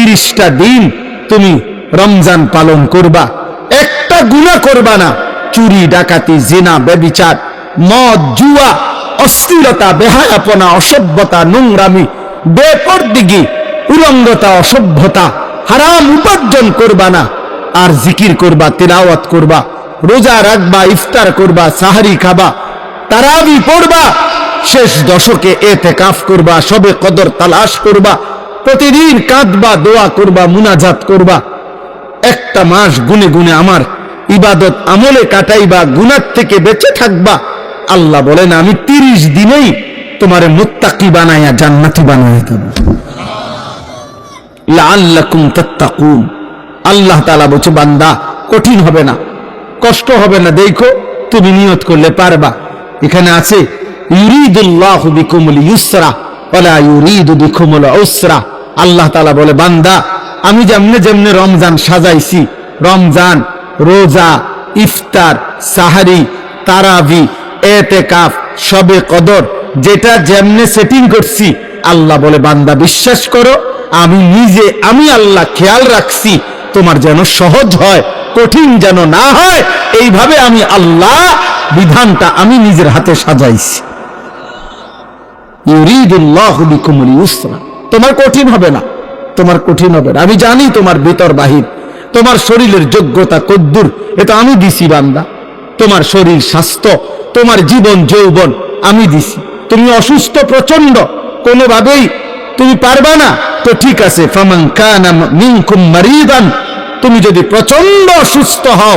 30টা দিন তুমি রমজান পালন করবা, একটা গুনাহ করবা না। চুরি, ডাকাতি, জিনা, ব্যভিচার, মদ, জুয়া, অশ্লীলতা, বেহায়াপনা, অসভ্যতা, নোংরামি, বেপরদিগি, উলঙ্গতা, অসভ্যতা, হারাম উপার্জন করবা না। আর জিকির করবা, তিলাওয়াত করবা, রোজা রাখবা, ইফতার করবা, সাহারি খাবা, তারাবি পড়বা, শেষ দশকে এতেকাফ করবা, শবে কদর তালাশ করবা, প্রতিদিন কাঁদবা, দোয়া করবা, মুনাজাত করবা। একটা মাস গুনে গুনে আমার ইবাদত আমলে কাটাইবা, গুনাহ থেকে বেঁচে থাকবা। আল্লাহ বলেন আমি 30 দিনেই তোমারে মুত্তাকি বানায়া জান্নাতি বানায়া দেব। লাআল্লাকুম তাত্তাকুন। আল্লাহ তাআলা বলছে বান্দা কঠিন হবে না, কষ্ট হবে না, দেখো তুমি নিয়ত করলে পারবা। এখানে আছে ইউরিদুল্লাহু বিকুমুল ইউসরা ওয়ালা ইউরিদু বিকুমুল উসরা। আল্লাহ তাআলা বলে বান্দা আমি যেমনে যেমনে রমজান সাজাইছি, রমজান, রোজা, ইফতার, সাহারি, তারাবি, এতেকাফ, শবে কদর, যেটা যেমনে সেটিং করছি, আল্লাহ বলে বান্দা বিশ্বাস করো আমি নিজে, আমি আল্লাহ খেয়াল রাখছি তোমার যেন সহজ হয়, কঠিন যেন না হয়। এইভাবে আমি আল্লাহ বিধানটা আমি নিজের হাতে সাজাইছি। ইউরিদুল্লাহু বিকুমুল ইউসরা। তোমার কঠিন হবে না, তোমার কঠিন হবে না। আমি জানি তোমার ভিতর বাহির, তোমার শরীরের যোগ্যতা কদ্দুর, এটা আমি দিছি বান্দা। তোমার শরীর স্বাস্থ্য, তোমার জীবন যৌবন আমি দিছি। তুমি অসুস্থ প্রচন্ড, কোনোভাবেই তুমি পারবা না, তো ঠিক আছে, ফামান কানা মিনকুম মারিদান, তুমি যদি প্রচন্ড অসুস্থ হও,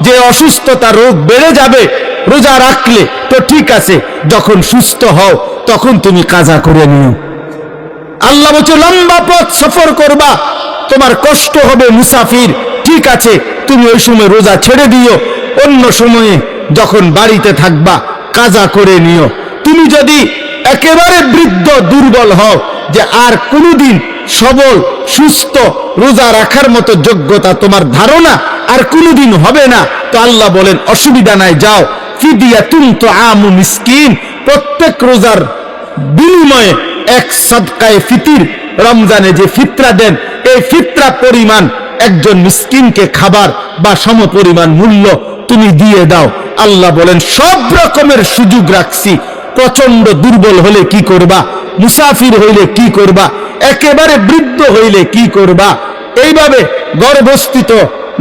যে অসুস্থতা রোগ বেড়ে যাবে রোজা রাখলে, তো ঠিক আছে, যখন সুস্থ হও তখন তুমি কাজা করে নিও। আল্লাহ বলছে লম্বা পথ সফর করবা, তোমার কষ্ট হবে, মুসাফির, ঠিক আছে, তুমি ওই সময় রোজা ছেড়ে দিও, অন্য সময়ে যখন বাড়িতে থাকবা কাজা করে নিও। তুমি যদি একেবারে বৃদ্ধ দুর্বল হও, যে আর কোনোদিন সবল সুস্থ রোজা রাখার মতো যোগ্যতা তোমার ধারণা আর কোনোদিন হবে না, তো আল্লাহ বলেন অসুবিধা নাই, যাও ফিদিয়াতুন তুআমু মিসকিন, প্রত্যেক রোজার বিনিময়ে এক সাদকায়ে ফিতির, রমজানে যে ফিতরা দেন এই ফিতরা পরিমাণ একজন মিসকিনকে খাবার বা সমপরিমাণ মূল্য তুমি দিয়ে দাও। আল্লাহ বলেন সব রকমের সুযোগ রাখছি। প্রচন্ড দুর্বল হলে কি করবা, মুসাফির হইলে কি করবা, একেবারে বৃদ্ধ হইলে কি করবা, এইভাবে গর্ভস্থিত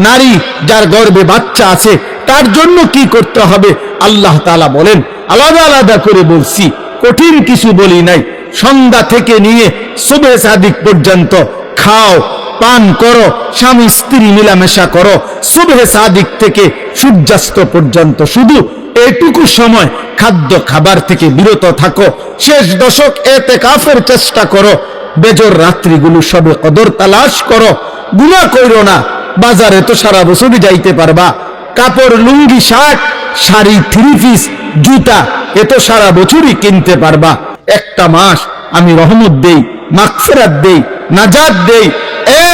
নারী যার গর্ভে বাচ্চা আছে তার জন্য কি করতে হবে, আল্লাহ তাআলা বলেন আলাদা আলাদা করে বলছি, কঠিন কিছু বলি নাই। সন্ধ্যা থেকে নিয়ে সুবহে সাদিক পর্যন্ত খাও, পান করো, স্বামী স্ত্রী মিলামেশা করো, সুবহে সাদিক থেকে সূর্যাস্ত পর্যন্ত শুধু এইটুকু সময় খাদ্য খাবার থেকে বিরত থাকো, শেষ দশক এতেকাফের চেষ্টা করো, বেজর রাত্রিগুলো সবে কদর তালাশ করো, গুনাহ কইরো না। বাজারে তো সারা বছরই যাইতে পারবা, কাপড়, লুঙ্গি, শার্ট, শাড়ি, 3 পিস, জুতা এ তো সারা বছরই কিনতে পারবা। একটা মাস আমি রহমত দেই, মাগফিরাত দেই, নাজাত দেই,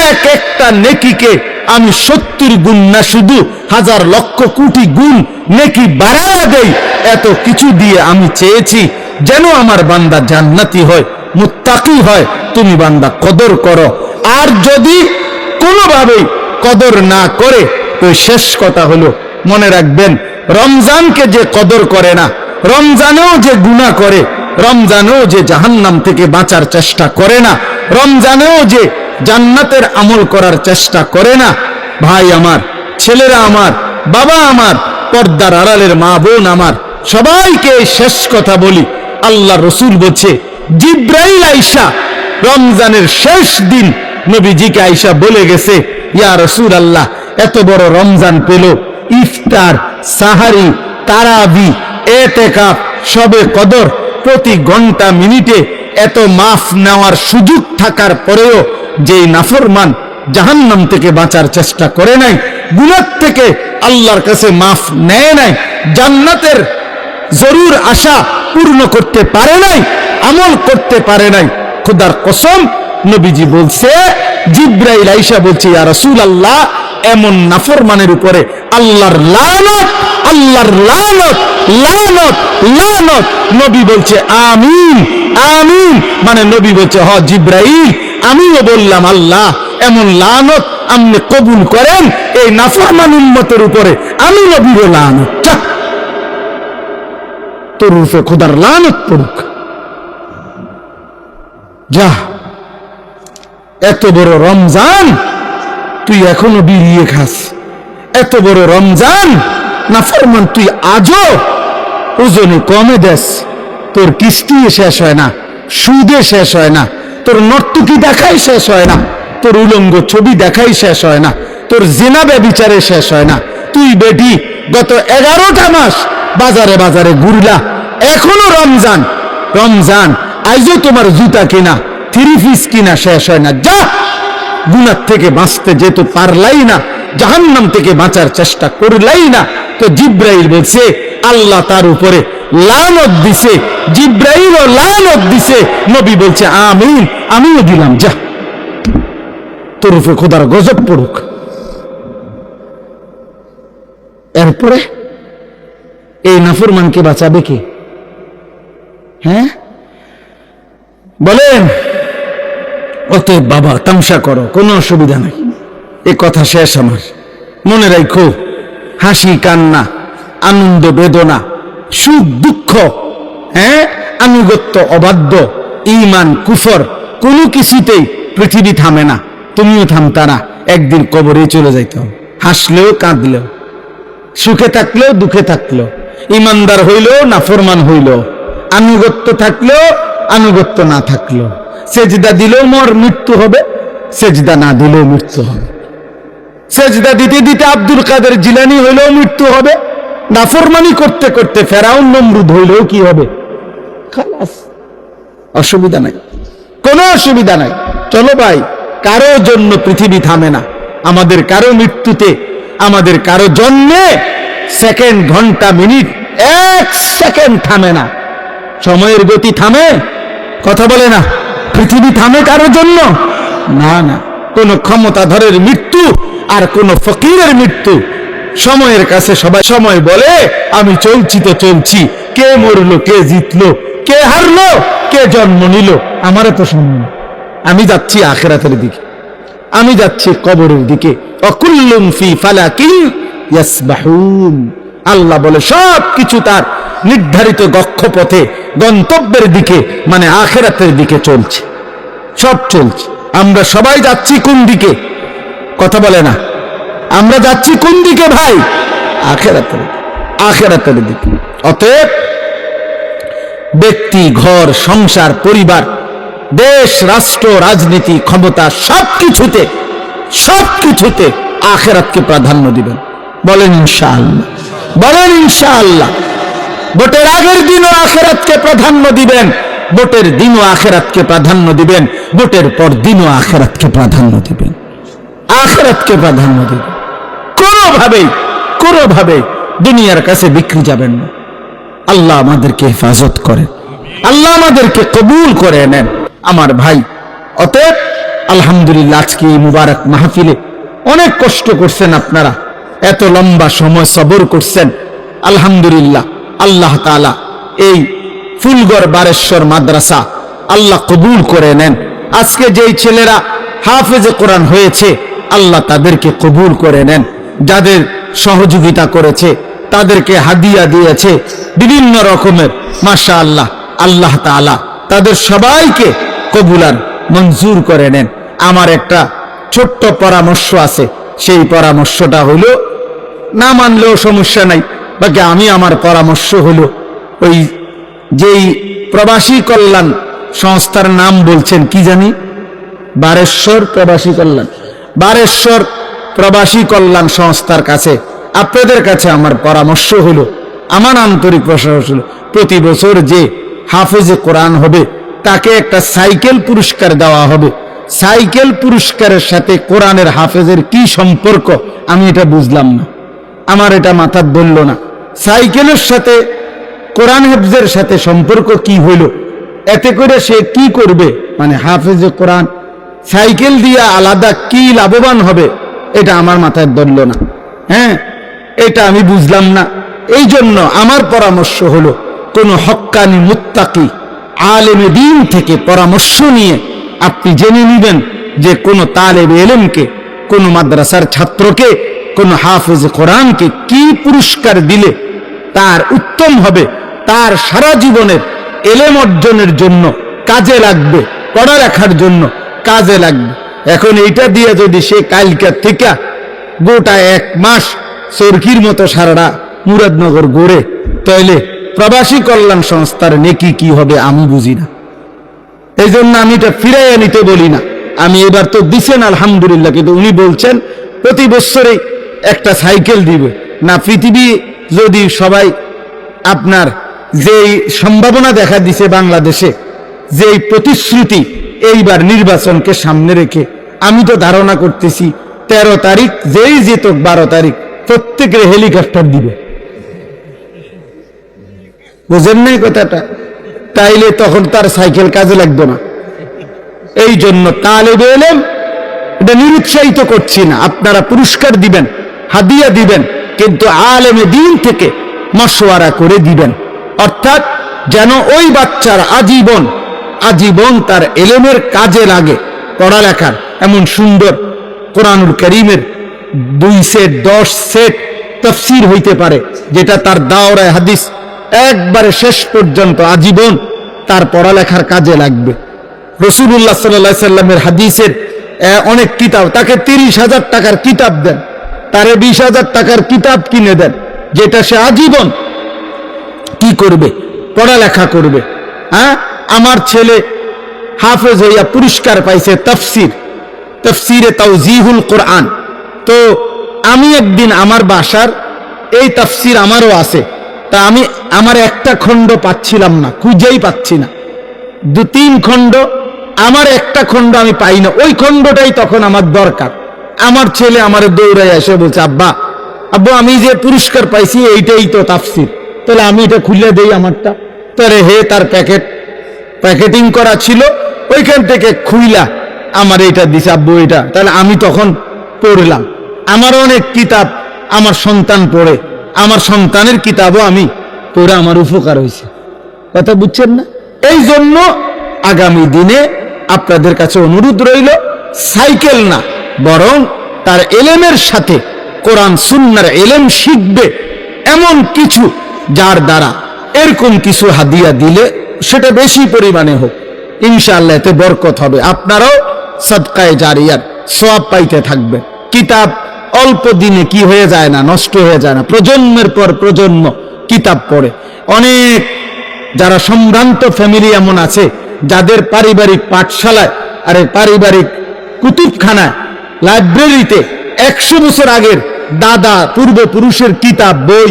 এক একটা নেকিকে আমি 70 গুণ না শুধু হাজার লক্ষ কোটি গুণ নেকি বাড়ায়া দেই। এত কিছু দিয়ে আমি চেয়েছি যেন আমার বান্দা জান্নাতি হয়, মুত্তাকি হয়। তুমি বান্দা কদর করো, আর যদি কোনোভাবেই কদর না করে তো শেষ কথা হলো মনে রাখবেন, রমজানকে যে কদর করে না, রমজানেও যে গুনাহ করে, রমজানেও যে জাহান্নাম থেকে বাঁচার চেষ্টা করে না, রমজানেও যে জান্নাতের আমল করার চেষ্টা করে না, ভাই আমার, ছেলেরা আমার, বাবা আমার, পর্দার আড়ালের মা বোন আমার, সবাইকে শেষ কথা বলি, আল্লাহ রসুল বলছে জিব্রাইল আইসা রমজানের শেষ দিন নবীজিকে আইসা বলে গেছে, ইয়া রাসূলুল্লাহ এত বড় রমজান পেল, ইফতার, সাহারি, তারাবি, এতেকাফ, শবে কদর, প্রতি ঘন্টা মিনিটে এত মাফ নেওয়ার সুযোগ থাকার পরেও যেই নাফরমান জাহান্নাম থেকে বাঁচার চেষ্টা করে নাই, গুনাহ থেকে আল্লাহর কাছে মাফ নেয় নাই, জান্নাতের জরুর আশা পূর্ণ করতে পারে নাই, আমল করতে পারে নাই, খোদার কসম নবীজি বলছে, জিব্রাইল আইসা বলছে ইয়া রাসূলুল্লাহ এমন নাফরমানের উপরে আল্লাহর লানত, আল্লাহর লানত, লানত, লানত। নবী বলছে আমিন, আমিন, মানে নবী বলছে হ জিব্রাইল আমিও বললাম আল্লাহ এমন লানত আপনি কবুল করেন এই নাফরমান উম্মতের উপরে, আমি নবীর লানত, তোর উপরে খোদার লানত পড়ুক। যা, এত বড় রমজান তুই এখনো বিড়িয়ে খাস, এত বড় রমজান নাফরমান তুই আজও ওজনে কমে দেস, তোর কিস্তি শেষ হয় না, সুদে শেষ হয় না, তোর নর্তকী দেখাই শেষ হয় না, তোর উলঙ্গ ছবি দেখাই শেষ হয় না, তোর জিনা ব্যভিচারে শেষ হয় না। তুই বেটি গত 11টা মাস বাজারে বাজারে ঘুরলা, এখনো রমজান রমজান, আজও তোমার জুতা কিনা, 3 পিস কিনা শেষ হয় না। যা, গুনাহ থেকে বাঁচতে যেহেতু পারলাই না, জাহান্নাম থেকে বাঁচার চেষ্টা করলাই না, তো জিব্রাইল বলছে আল্লাহ তার উপরে লানত দিছে, জিব্রাইলও লানত দিছে, নবী বলছে আমিন, আমিও দিলাম। যা, তোর উপরে খোদার গজব পড়ুক। এরপরে এই নাফরমানকে বাঁচাবে কে? হ্যাঁ বলেন? অতএব বাবা তামসা করো, কোনো অসুবিধা নাই, এ কথা শেষ আমার। মনে রাখো, হাসি কান্না, আনন্দ বেদনা, সুখ দুঃখ, হ্যাঁ, আনুগত্য অবাধ্য, ঈমান কুফর, কোনো কিছুতেই পৃথিবী থামে না, তুমিও থামতা না, একদিন কবরে চলে যাইতে হবে। হাসলেও কাঁদলেও, সুখে থাকলেও দুঃখে থাকলেও, ইমানদার হইলেও নাফরমান হইলেও, আনুগত্য থাকলেও আনুগত্য না থাকলেও, সেজদা দিলেও মোর মৃত্যু হবে, সেজদা না দিলেও মৃত্যু হবে। সেজদা দিতে দিতে আব্দুল কাদের জিলানী হইলেও মৃত্যু হবে, নাফরমানি করতে করতে ফেরাউন নমরুদ হইলেও কি হবে? খালাস, অসুবিধা নাই, কোনো অসুবিধা নাই। চলো ভাই, কারো জন্য পৃথিবী থামে না, আমাদের কারো মৃত্যুতে, আমাদের কারো জন্মে সেকেন্ড, ঘন্টা, মিনিট, 1 সেকেন্ড থামে না। সময়ের গতি থামে? কথা বলে না। পৃথিবী থামে কারো জন্য? না না। কোন ক্ষমতাধরের মৃত্যু আর কোন ফকিরের মৃত্যু, সময়ের কাছে সবাই সময় বলে আমি চলছি তো চলছি, কে মরলো, কে জিতলো, কে হারলো, কে জন্ম নিল, আমারও তো সময়। আমি যাচ্ছি আখিরাতের দিকে, আমি যাচ্ছি কবরের দিকে। অকুল্লুম ফি ফালাকিন ইয়াসবাহুন, আল্লাহ বলে সব কিছু তার নির্ধারিত গক্ষপথে, গন্তব্যের দিকে, মানে আখিরাতের দিকে চলছে, সব চলছে। আমরা সবাই যাচ্ছি কোন দিকে? কথা বলে না। আমরা যাচ্ছি কোন দিকে ভাই? আখিরাতের, আখিরাতের দিকে। অতএব ব্যক্তি, ঘর, সংসার, পরিবার, দেশ, রাষ্ট্র, রাজনীতি, ক্ষমতা, সবকিছুতে সবকিছুতে আখিরাতকে প্রাধান্য দিবেন। বলেন ইনশাআল্লাহ, বলেন ইনশাআল্লাহ। ভোটের আগের দিনও আখিরাতকে প্রাধান্য দিবেন, ভোটের দিনও আখিরাতকে প্রাধান্য দিবেন, ভোটের পর দিনও আখিরাতকে প্রাধান্য দিবেন, আখিরাতকে প্রাধান্য দিবেন। কোনোভাবেই দুনিয়ার কাছে বিক্রি যাবেন না। আল্লাহ আমাদেরকে হেফাজত করেন, আল্লাহ আমাদেরকে কবুল করে নেন আমার ভাই। অতএব আলহামদুলিল্লাহ, আজকে এই মুবারক মাহফিলে অনেক কষ্ট করছেন আপনারা, এত লম্বা সময় সবর করছেন, আলহামদুলিল্লাহ। আল্লাহ তাআলা এই ফুলগড় বারেশ্বর মাদ্রাসা আল্লাহ কবুল করে নেন। আজকে যেই ছেলেরা হাফেজে কোরআন হয়েছে, আল্লাহ তাদেরকে কবুল করে নেন। যাদের সহযোগিতা করেছে, তাদেরকে হাদিয়া দিয়েছে বিভিন্ন রকমের, মাশাআল্লাহ, আল্লাহ তাআলা তাদের সবাইকে কবুল আর মঞ্জুর করে নেন। আমার একটা ছোট্ট পরামর্শ আছে, সেই পরামর্শটা হলো, না মানলেও সমস্যা নাই, বাকি আমি আমার পরামর্শ হলো, ওই যেই প্রবাসী কল্যাণ সংস্থার নাম বলছেন কি জানি, বারেশ্বর প্রবাসী কল্যাণ, বারেশ্বর প্রবাসী কল্যাণ সংস্থার কাছে, আপনাদের কাছে আমার পরামর্শ হলো, আমার আন্তরিক পরামর্শ হলো, প্রতি বছর যে হাফেজে কোরআন হবে তাকে একটা সাইকেল পুরস্কার দেওয়া হবে। সাইকেল পুরস্কারের সাথে কোরআনের হাফেজের কি সম্পর্ক আমি এটা বুঝলাম না, আমার এটা মাথার ধরল না। সাইকেলের সাথে কোরআন হাফেজের সাথে সম্পর্ক কি হইল? এতে করে সে কি করবে, মানে হাফেজে কোরআন সাইকেল দিয়ে আলাদা কি লাভবান হবে, এটা আমার মাথায় ধরল না। হ্যাঁ, এটা আমি বুঝলাম না। এই জন্য আমার পরামর্শ হলো, কোন হক্কানি মুত্তাকি আলেমে দ্বীন থেকে পরামর্শ নিয়ে আপনি জেনে নেবেন যে কোনো তালেব ইলমকে, কোনো মাদ্রাসার ছাত্রকে, কোনো হাফেজ কোরআনকে কি পুরস্কার দিলে তার উত্তম হবে, তার সারা জীবনের ইলম অর্জনের জন্য কাজে লাগবে, পড়ালেখার জন্য কাজে লাগবে। এখন এইটা দিয়ে যদি সে কালকা থেকে গোটা 1 মাস চরকির মতো সারাটা মুরাদনগর গড়ে, তাইলে প্রবাসী কল্যাণ সংস্থার নেকি কি হবে আমি বুঝি না। এই জন্য আমি এটা ফিরাইয়া নিতে বলি না। আমি এবার তো দিছেন আলহামদুলিল্লাহ, কিন্তু উনি বলছেন প্রতি বছরে একটা সাইকেল দিবে না। পৃথিবী যদি সবাই আপনার যেই সম্ভাবনা দেখা দিছে বাংলাদেশে, যেই প্রতিশ্রুতি এইবার নির্বাচনকে সামনে রেখে, আমি তো ধারণা করতেছি 13 তারিখ যেই যেত 12 তারিখ প্রত্যেকের হেলিকপ্টার দিবে। বুঝেন নাই কথাটা? তাইলে তখন তার সাইকেল কাজে লাগবে না। এই জন্য তালেবে ইলম এটা নিরুৎসাহিত করছি না, আপনারা পুরস্কার দিবেন, হাদিয়া দিবেন, কিন্তু আলেমে দ্বীন থেকে মশওয়ারা করে দিবেন। অর্থাৎ যেন ওই বাচ্চার আজীবন তার ইলমের কাজে লাগে, পড়ালেখার। এমন সুন্দর কোরআনুল কারীমের 2 সেট 10 সেট তাফসীর হইতে পারে, যেটা তার দাওরায়ে হাদিস একবারে শেষ পর্যন্ত আজীবন তার পড়ালেখার কাজে লাগবে। রাসূলুল্লাহ সাল্লাল্লাহু আলাইহি সাল্লামের হাদিসের অনেক কিতাব, তাকে 30,000 টাকার কিতাব দেন, তারে 20,000 টাকার কিতাব কিনে দেন, যেটা সে আজীবন কি করবে? পড়ালেখা করবে। হ্যাঁ, আমার ছেলে হাফেজ হইয়া পুরস্কার পাইছে তাফসীরে তাওজিহুল কোরআন। তো আমি একদিন আমার বাসার এই তাফসীর আমারও আছে, তা আমি আমার একটা খণ্ড পাচ্ছিলাম না, খুঁজেই পাচ্ছি না। 2-3 খণ্ড, আমার একটা খণ্ড আমি পাই না। ওই খণ্ডটাই তখন আমার দরকার। আমার ছেলে আমার দৌড়ায় এসে বলছে, আব্বা আমি যে পুরস্কার পাইছি এইটাই তো তাফসীর, তাহলে আমি এটা খুলে দেই আমারটা। তাহলে তার প্যাকেটিং করা ছিল, ওইখান থেকে খুইলা আমার এইটা দিছে, আব্বু এটা। তাহলে আমি তখন পড়লাম। আমার অনেক কিতাব আমার সন্তান পড়ে, আমার সন্তানের কিতাবও আমি পড়ে আমার উপকার হয়েছে। কথা বুঝছেন না? এই জন্য আগামী দিনে আপনাদের কাছে অনুরোধ রইল, সাইকেল না, বরং তার ইলমের সাথে কোরআন সুন্নাহর ইলম শিখবে এমন কিছু, যার দ্বারা এরকম কিছু হাদিয়া দিলে সেটা বেশি পরিমাণে হোক, ইনশাআল্লাহ এতে বরকত হবে। আপনারাও সাদকায়ে জারিয়ার সওয়াব পাইতে থাকবেন। কিতাব অল্প দিনে কি হয়ে যায় না, নষ্ট হয়ে যায় না। প্রজন্মের পর প্রজন্ম কিতাব পড়ে। অনেক যারা সম্ভ্রান্ত ফ্যামিলি এমন আছে, যাদের পারিবারিক পাঠশালায়, আরে পারিবারিক কুতুবখানায়, লাইব্রেরিতে 100 বছর আগের দাদা পূর্বপুরুষের কিতাব বই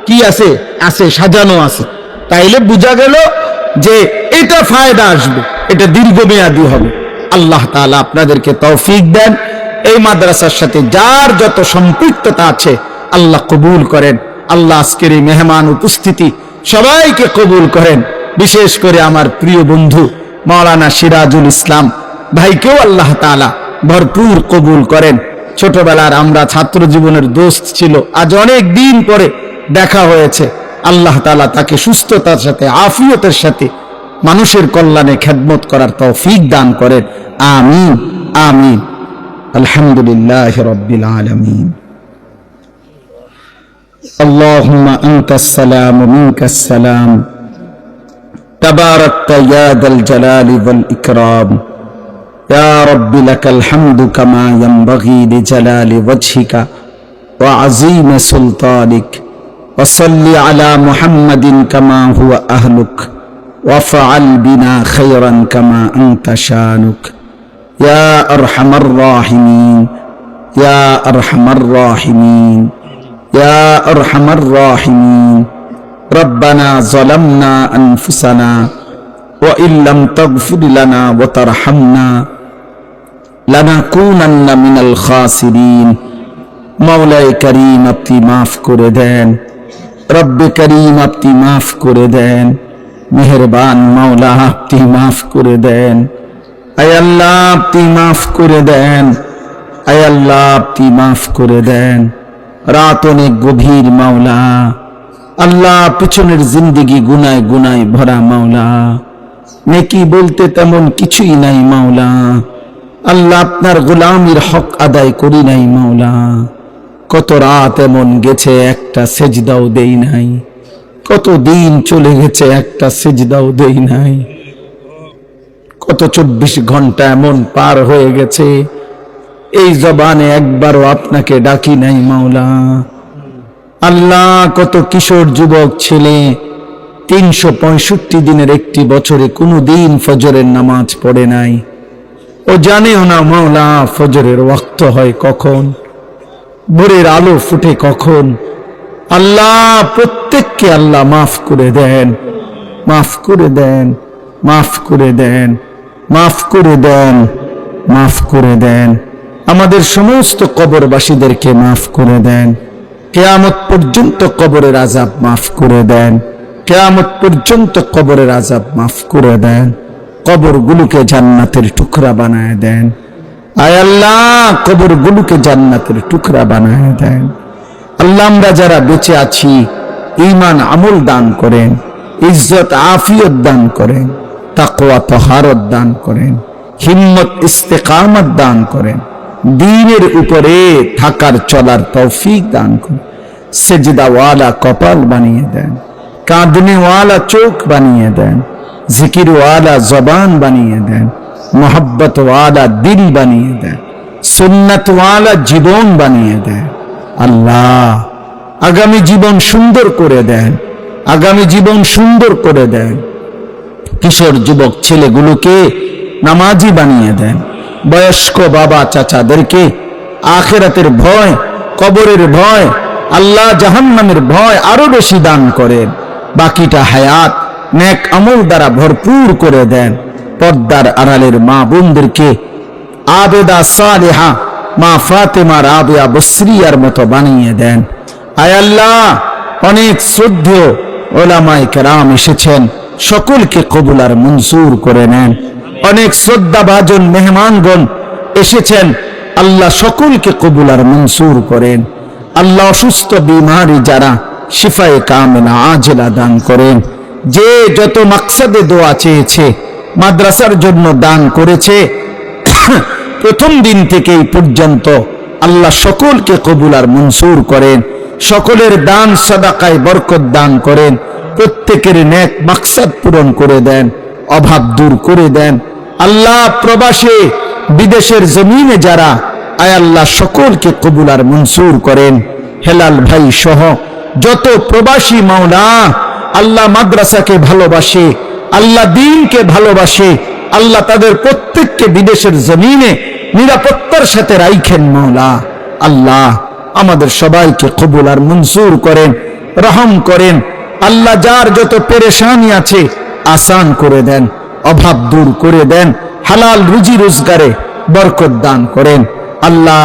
কি আছে সাজানো আছে। তাইলে বোঝা গেল যে এটা ফায়দা আসবে, এটা দীর্ঘমেয়াদী হবে। আল্লাহ তাআলা আপনাদেরকে তৌফিক দেন। এই মাদ্রাসার সাথে যার যত সম্পৃক্ততা আছে আল্লাহ কবুল করেন। আল্লাহ আজকের এই মেহমান উপস্থিতি সবাইকে কবুল করেন। বিশেষ করে আমার প্রিয় বন্ধু মাওলানা সিরাজুল ইসলাম ভাইকেও আল্লাহ তাআলা ভরপুর কবুল করেন। ছোটবেলার আমরা ছাত্র জীবনের দোস্ত ছিল, আজ অনেক দিন পরে দেখা হয়েছে। আল্লাহ তাআলা তাকে সুস্থতার সাথে, আফিয়তের সাথে মানুষের কল্যাণে খেদমত করার তৌফিক দান করেন। আমিন আমিন। আলহামদুলিল্লাহ রাব্বিল আলামিন। আল্লাহুম্মা আনতাস সালাম ওয়া মিনকাস সালাম। তাবারাকতা ইয়া যাল জালালি ওয়াল ইকরাম। ইয়া রাব্বি লাকাল হামদু কামা ইয়ানবাগি লিজালালি ওয়াজহিকা ওয়া আযীমি সুলতানিক। ওয়া সাল্লি আলা মুহাম্মাদিন কামা হুয়া আহলুক ওয়াফআল বিনা খায়রান কামা আনতা শানুক। ইয়া আরহামার রাহিমিন, ইয়া আরহামার রাহিমিন, ইয়া আরহামার রাহিমিন। রব্বানা যালামনা আনফুসানা ওয়া ইল্লাম তাগফির লানা ওয়া তারহামনা লানাকুনান্না মিনাল খাসিরিন। মাওলায়ে কারীম আপনি মাফ করে দেন, রব্বে কারীম আপনি মাফ করে দেন, মেহেরবান মাওলা আপনি মাফ করে দেন। আয় আল্লাহ আপনি মাফ করে দেন, আয় আল্লাহ আপনি মাফ করে দেন। রাত অনেক গভীর মাওলা, আল্লাহ পিছনের জিন্দেগি গুনায় গুনায় ভরা মাওলা, নেকি বলতে তেমন কিছুই নাই মাওলা। আল্লাহ আপনার গোলামির হক আদায় করি নাই মাওলা। কত রাত এমন গেছে একটা সেজদাও দেই নাই, কত দিন চলে গেছে একটা সেজদাও দেই নাই, কত 24 ঘন্টা এমন পার হয়ে গেছে এই জবানে একবারও আপনাকে ডাকি নাই মাওলা। আল্লাহ কত কিশোর যুবক ছেলে 365 দিনের একটি বছরে কোনো দিন ফজরের নামাজ পড়ে নাই, ও জানেও না মাওলা ফজরের ওয়াক্ত হয় কখন, ভোরের আলো ফুটে কখন। আল্লাহ প্রত্যেককে আল্লাহ মাফ করে দেন, মাফ করে দেন, মাফ করে দেন, মাফ করে দেন, মাফ করে দেন। আমাদের সমস্ত কবরবাসীদেরকে মাফ করে দেন। কিয়ামত পর্যন্ত কবরের আযাব মাফ করে দেন, কিয়ামত পর্যন্ত কবরের আযাব মাফ করে দেন। কবরগুলোকে জান্নাতের টুকরা বানায় দেন। আয় আল্লাহ কবরগুলোকে জান্নাতের টুকরা বানায় দেন। আল্লাহ আমরা যারা বেঁচে আছি ঈমান আমল দান করেন, ইজ্জত আফিয়ত দান করেন, তাকওয়া তাহারত দান করেন, হিম্মত ইস্তেকামত দান করেন, দ্বীনের উপরে থাকার চলার তৌফিক দান করেন। সেজদাওয়ালা কপাল বানিয়ে দেন, কাঁদনেওয়ালা চোখ বানিয়ে দেন, জিকিরওয়ালা জবান বানিয়ে দেন, মোহাব্বতওয়ালা দিল বানিয়ে দেন, সুন্নতওয়ালা জীবন বানিয়ে দেন। আল্লাহ আগামী জীবন সুন্দর করে দেন, আগামী জীবন সুন্দর করে দেন। কিশোর যুবক ছেলেগুলোকে নামাজি বানিয়ে দেন, বয়স্ক বাবা চাচাদেরকে আখিরাতের ভয়, কবরের ভয়, আল্লাহ জাহান্নামের ভয় আরো বেশি দান করেন। বাকিটা হায়াত নেক আমল দ্বারা ভরপুর করে দেন। পর্দার আড়ালের মা বোনদেরকে আবেদা সালেহা মা ফাতেমা রাবিয়া বসরিয়ার মতো বানিয়ে দেন। আয় আল্লাহ অনেক শ্রদ্ধেয় ওলামায়ে কেরাম এসেছেন, সকলকে কবুল আর মঞ্জুর করে নেন। অনেক শ্রদ্ধাভাজন মেহমানগণ এসেছেন, আল্লাহ সকলকে কবুল আর মঞ্জুর করেন। আল্লাহ অসুস্থ বিমারি যারা শিফায়ে কামেলা আজেলা দান করেন। যে যত মাকসাদে দোয়া চেয়েছে, মাদ্রাসার জন্য দান করেছে, প্রথম দিন থেকে এই পর্যন্ত আল্লাহ সকলকে কবুল আর মঞ্জুর করেন। সকলের দান সাদাকায় বরকত দান করেন। প্রত্যেকের নেক মাকসাদ পূরণ করে দেন, অভাব দূর করে দেন। আল্লাহ প্রবাসে বিদেশের জমিনে যারা, আয় আল্লাহ সকলকে কবুল আর মঞ্জুর করেন। হেলাল ভাই সহ যত প্রবাসী মাওলা আল্লাহ মাদ্রাসাকে ভালোবাসে, আল্লাহ দ্বীনকে ভালোবাসে, আল্লাহ তাদের প্রত্যেককে বিদেশের জমিনে নিরাপত্তার সাথে রাইখেন মাওলা। আল্লাহ আমাদের সবাইকে কবুল আর মঞ্জুর করেন, রহম করেন। আল্লাহ যার যত পেরেশানি আছে আসান করে দেন, অভাব দূর করে দেন, হালাল রুজি রোজগারে বরকত দান করেন। আল্লাহ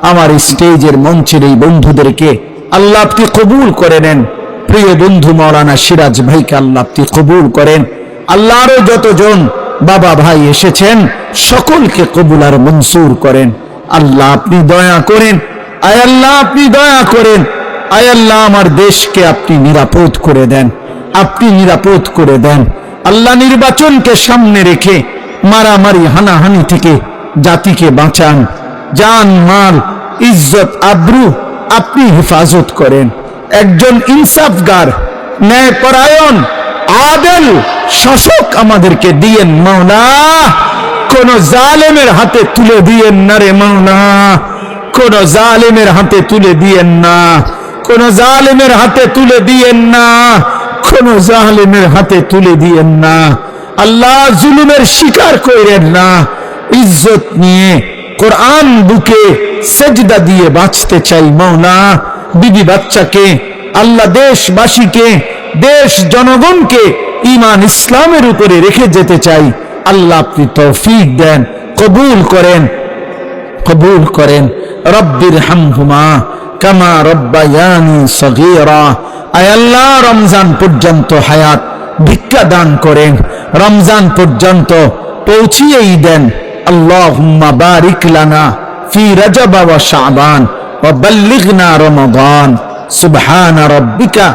আমার স্টেজের মঞ্চের এই বন্ধুদেরকে আল্লাহ আপনি কবুল করে নেন। প্রিয় বন্ধু মাওলানা সিরাজ ভাইকে আল্লাহ আপনি কবুল করেন। আল্লাহ আরো যতজন বাবা ভাই এসেছেন সকলকে কবুল আর মঞ্জুর করেন। আল্লাহ আপনি দয়া করেন, আয় আল্লাহ আপনি দয়া করেন। আয় আল্লাহ আমার দেশকে আপনি নিরাপদ করে দেন, আপনি নিরাপদ করে দেন। আল্লাহ নির্বাচনকে সামনে রেখে মারামারি হানাহানি থেকে জাতিকে বাঁচান। জান মাল ইজ্জত আব্রু আপনি হেফাজত করেন। একজন ইনসাফগার ন্যায়পরায়ণ আদেল শাসক আমাদেরকে দিয়েন মাওলা। কোন জালেমের হাতে তুলে দিয়েন না রে মাওলা, কোন জালেমের হাতে তুলে দিয়েন না, কোন জালেমের হাতে তুলে দিয়েন না, কোন জালেমের হাতে তুলে দিয়েন না। আল্লাহ জুলুমের শিকার করেন না। ইজ্জত নিয়ে কোরআন বুকে সেজদা দিয়ে বাঁচতে চাই মাওলা। বিবি বাচ্চাকে, আল্লাহ দেশবাসীকে, দেশ জনগণকে ঈমান ইসলামের উপরে রেখে যেতে চাই। আল্লাহ আপনি তৌফিক দেন, কবুল করেন, কবুল করেন। রব্বির হামহুমা কামা রব্বায়ানি সগীরা। আয় আল্লাহ রমজান পর্যন্ত হায়াত ভিক্ষা দান করেন, রমজান পর্যন্ত পৌঁছিয়েই দেন। আল্লাহুম্মা বারিক লানা ফি রজব ওয়া শাবান ওয়া বাল্লিগনা রমাদান। সুবহানা রাব্বিকা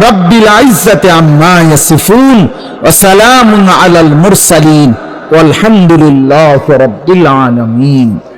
রব্বিল ইজ্জাতি আম্মা ইয়াসিফুন ওয়া সালামুন আলাল মুরসালিন ওয়ালহামদুলিল্লাহি রাব্বিল আলামিন।